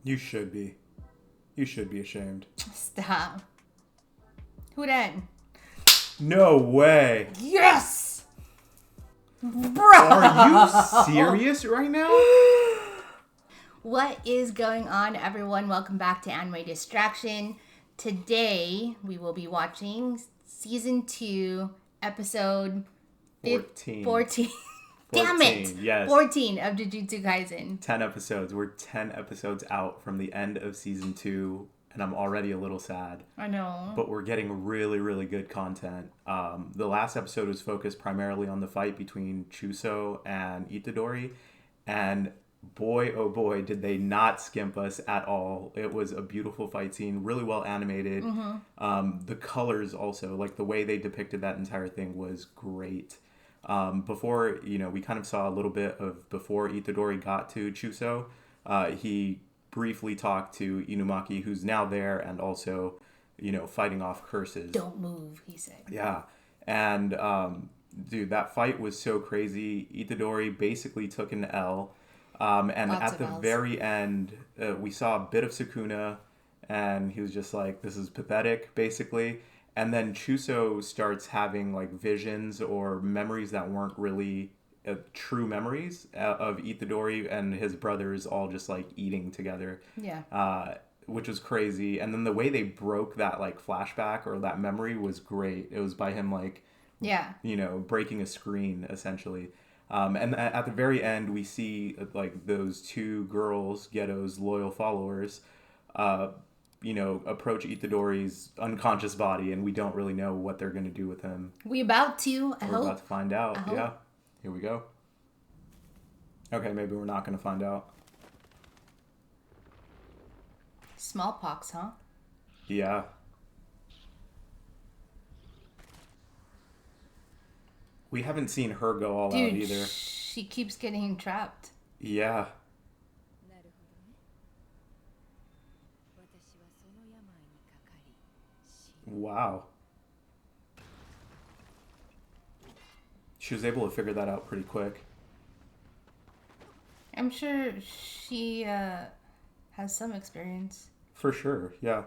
You should be. You should be ashamed. Stop. Who then? No way. Yes! Bro! Are you serious right now? What is going on, everyone? Welcome back to AnimeDistraction. Today, we will be watching Season 2, Episode 14. Damn it! Yes. 14 of Jujutsu Kaisen. 10 episodes. We're 10 episodes out from the end of Season 2, and I'm already a little sad. I know. But we're getting really, really good content. The last episode was focused primarily on the fight between Chuso and Itadori, and boy, oh boy, did they not skimp us at all. It was a beautiful fight scene, really well animated. The colors also, like the way they depicted that entire thing was great. Before, we kind of saw a little bit of before Itadori got to Chuso. He briefly talked to Inumaki, who's now there and also, fighting off curses. Don't move, he said. Yeah. And, dude, that fight was so crazy. Itadori basically took an L. And Lots at the of Ls. very end, we saw a bit of Sukuna, and he was just like, this is pathetic, basically. And then Chuso starts having, like, visions or memories that weren't really true memories of Itadori and his brothers all just, like, eating together. Yeah. Which was crazy. And then the way they broke that, like, flashback or that memory was great. It was by him, like, Yeah. breaking a screen, essentially. And at the very end, we see, like, those two girls, Geto's loyal followers, approach Itadori's unconscious body, and we don't really know what they're going to do with him. We about to, I We're hope. about to find out. I hope. Yeah. Here we go. Okay, maybe we're not going to find out. Smallpox, huh? Yeah. We haven't seen her go all out Dude, either. she keeps getting trapped. Yeah. Wow. She was able to figure that out pretty quick. I'm sure she has some experience. For sure, yeah.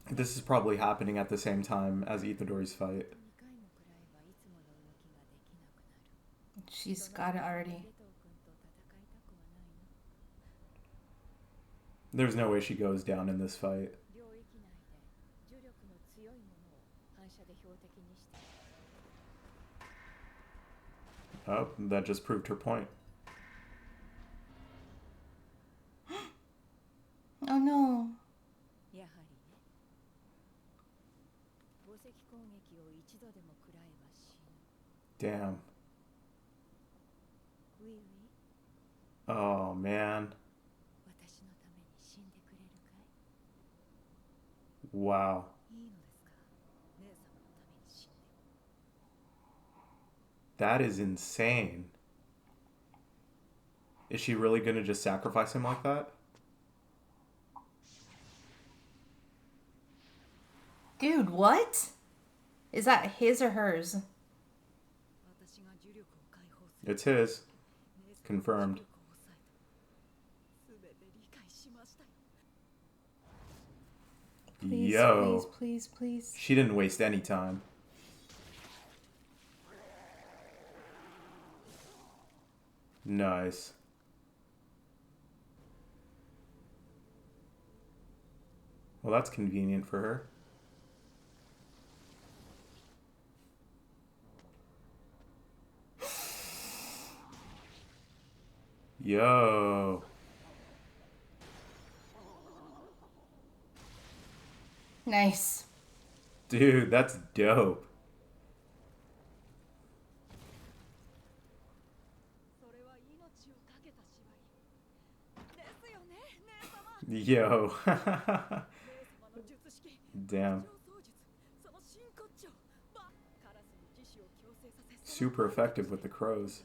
This is probably happening at the same time as Itadori's fight. She's got it already. There's no way she goes down in this fight. Oh, that just proved her point. Oh no. Damn. Oh, man. Wow. That is insane. Is she really going to just sacrifice him like that? Dude, what? Is that his or hers? It's his. Confirmed. Please, Yo. please. She didn't waste any time. Nice. Well, that's convenient for her. Yo. Nice. Dude, that's dope. Yo. Damn. Super effective with the crows.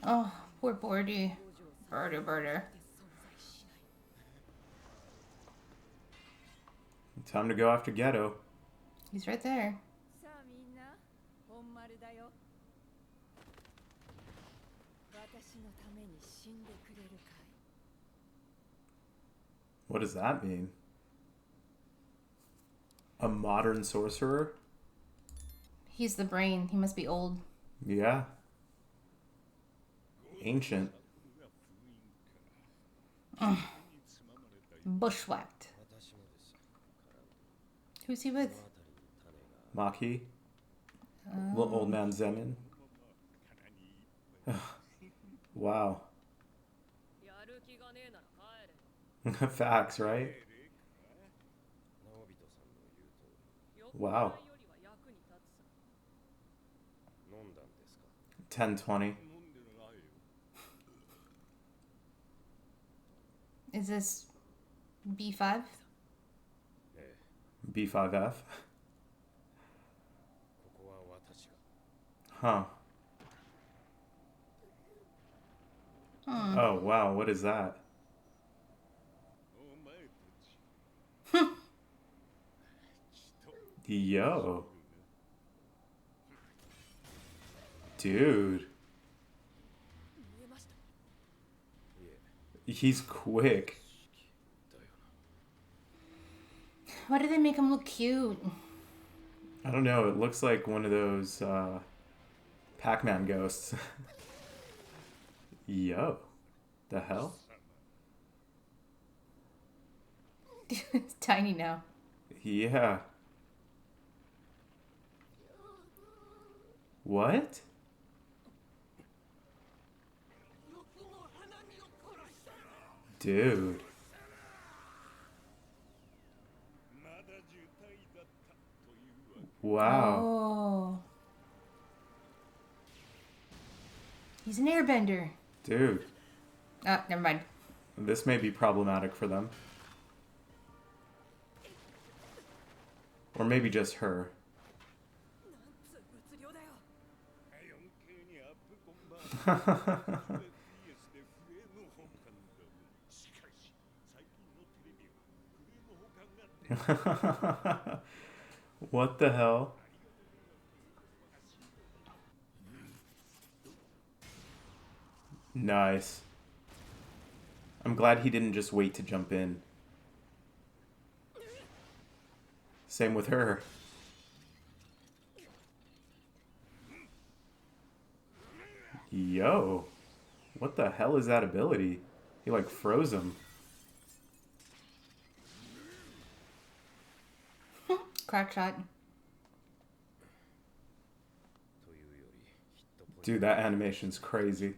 Oh, poor Birdie. Birder. Time to go after Ghetto. He's right there. What does that mean? A modern sorcerer? He's the brain. He must be old. Yeah. Ancient. Bushwhacked. Who's he with? Maki. Old Man Zenin. Wow. Facts, right? Wow. 10-20. Is this B5? B5F? Huh. Oh, wow. What is that? Yo. Dude. He's quick. Why did they make him look cute? I don't know. It looks like one of those Pac-Man ghosts. Yo. The hell? It's tiny now. Yeah. What? Dude. Wow. Oh. He's an airbender. Dude. Ah, never mind. This may be problematic for them. Or maybe just her. What the hell? Nice. I'm glad he didn't just wait to jump in. Same with her. Yo. What the hell is that ability? He like froze him. Crack shot. Dude, that animation's crazy.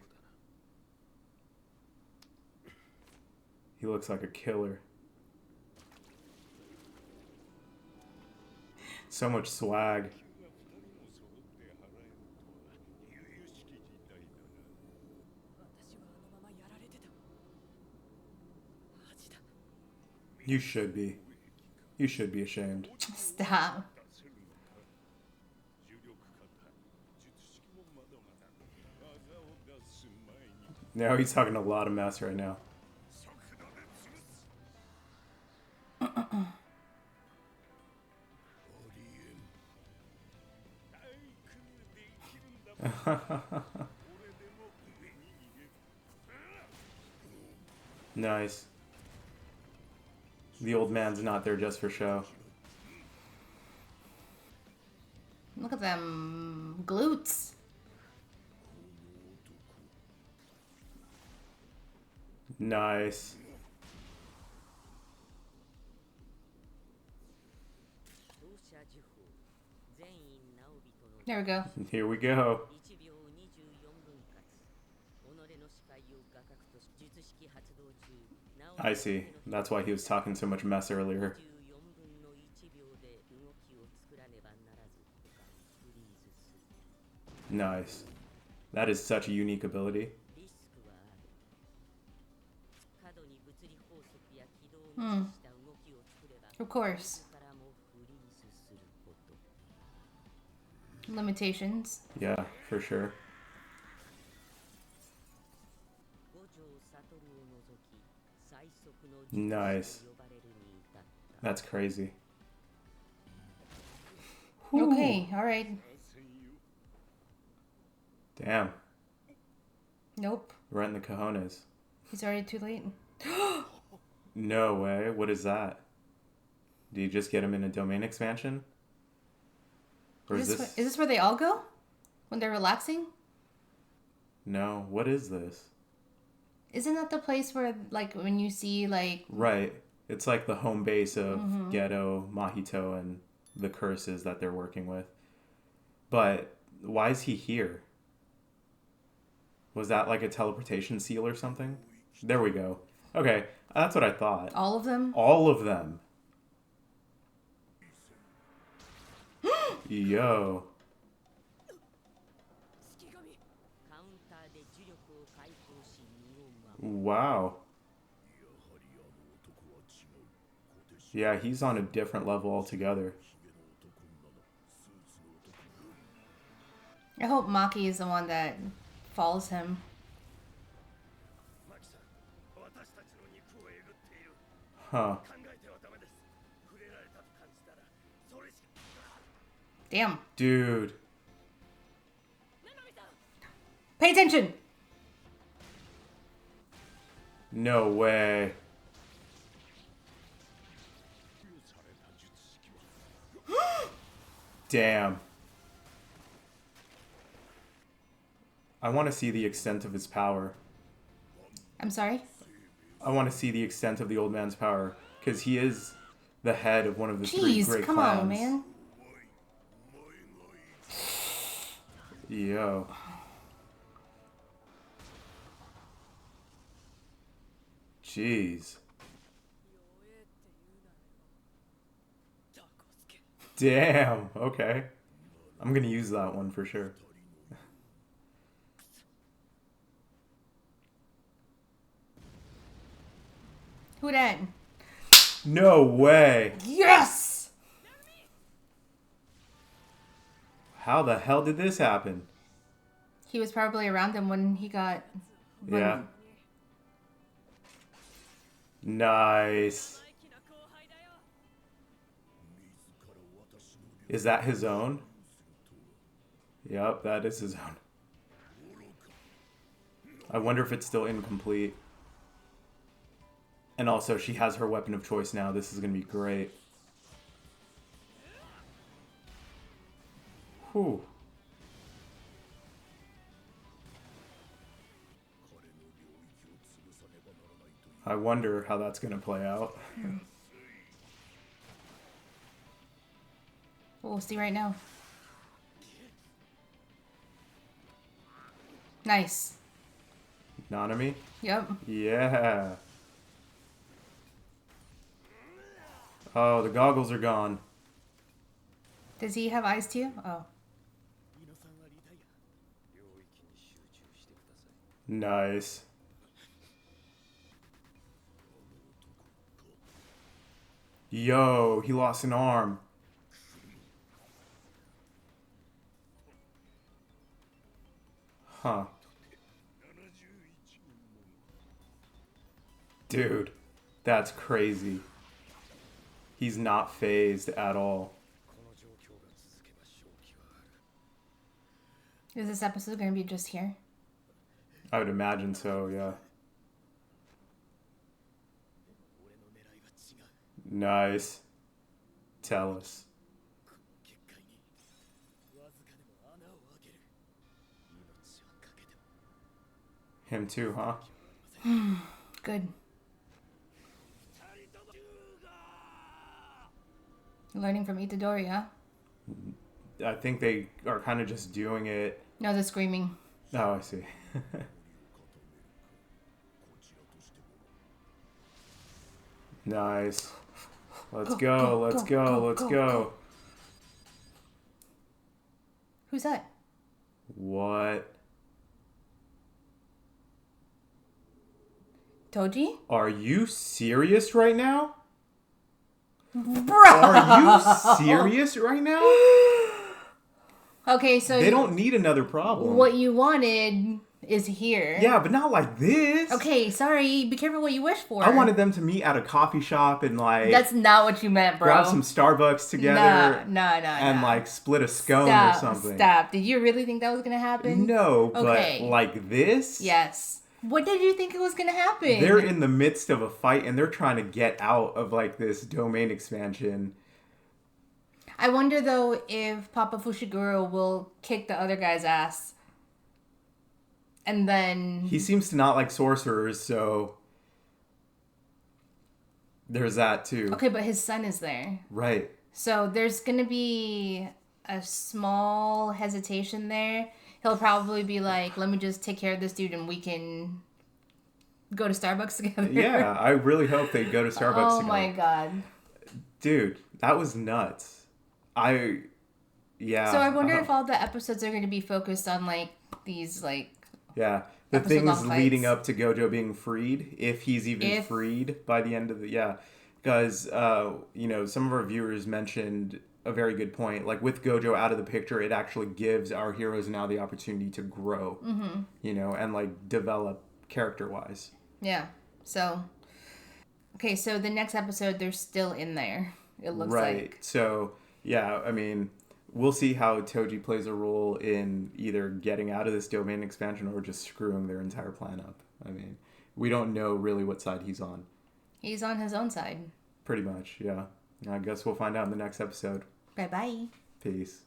He looks like a killer. So much swag. You should be. You should be ashamed. Stop. Now he's talking a lot of mess right now. Nice. The old man's not there just for show. Look at them glutes. Nice. There we go. Here we go. I see. That's why he was talking so much mess earlier. Nice. That is such a unique ability. Of course. Limitations. Yeah, for sure. Nice. That's crazy. Okay, alright. Damn. Nope. Right in the cojones. He's already too late. No way. What is that? Do you just get him in a domain expansion? Or is this where they all go? When they're relaxing? No. What is this? Isn't that the place where, like, when you see, like... Right. It's like the home base of Geto, Mahito, and the curses that they're working with. But why is he here? Was that like a teleportation seal or something? There we go. Okay, that's what I thought. All of them? All of them. Yo. Wow. Yeah, he's on a different level altogether. I hope Maki is the one that follows him. Huh. Damn. Dude. Pay attention! No way. Damn. I want to see the extent of his power. I'm sorry? I want to see the extent of the old man's power. Because he is the head of one of the three great come clans. on, man. Yo. Jeez. Damn. Okay. I'm going to use that one for sure. Who dat? No way. Yes! How the hell did this happen? He was probably around him when he got... Yeah. Nice. Is that his own? Yep, that is his own. I wonder if it's still incomplete. And also, she has her weapon of choice now. This is going to be great. Whew. I wonder how that's going to play out. We'll see right now. Nice. Nanami? Yep. Yeah. Oh, the goggles are gone. Does he have eyes too? Oh. Nice. Yo, he lost an arm. Huh. Dude, that's crazy. He's not phased at all. Is this episode going to be just here? I would imagine so, yeah. Nice. Tell us. Him too, huh? Good. Learning from Itadori, huh? I think they are kind of just doing it. No, the screaming. Oh, I see. Nice. Let's go, let's go. Who's that? What? Toji? Are you serious right now? Bro! Are you serious right now? Okay, so... They don't need another problem. What you wanted is here. Yeah, but not like this. Okay, sorry. Be careful what you wish for. I wanted them to meet at a coffee shop and like... That's not what you meant, bro. Grab some Starbucks together. Nah. And like split a scone or something. Stop. Did you really think that was going to happen? No, but like this? Yes. What did you think it was going to happen? They're in the midst of a fight and they're trying to get out of like this domain expansion. I wonder though if Papa Fushiguro will kick the other guy's ass. And then... He seems to not like sorcerers, so... There's that, too. Okay, but his son is there. Right. So there's going to be a small hesitation there. He'll probably be like, let me just take care of this dude and we can go to Starbucks together. Yeah, I really hope they go to Starbucks together. Oh my god. Dude, that was nuts. Yeah. So I wonder if all the episodes are going to be focused on, like, these, like... Yeah, the things leading up to Gojo being freed, if he's even freed by the end of the... Yeah, because, some of our viewers mentioned a very good point. Like, with Gojo out of the picture, it actually gives our heroes now the opportunity to grow, and, like, develop character-wise. Yeah, so... Okay, so the next episode, they're still in there, it looks like. Right, so, yeah, I mean... We'll see how Toji plays a role in either getting out of this domain expansion or just screwing their entire plan up. I mean, we don't know really what side he's on. He's on his own side. Pretty much, yeah. I guess we'll find out in the next episode. Bye-bye. Peace.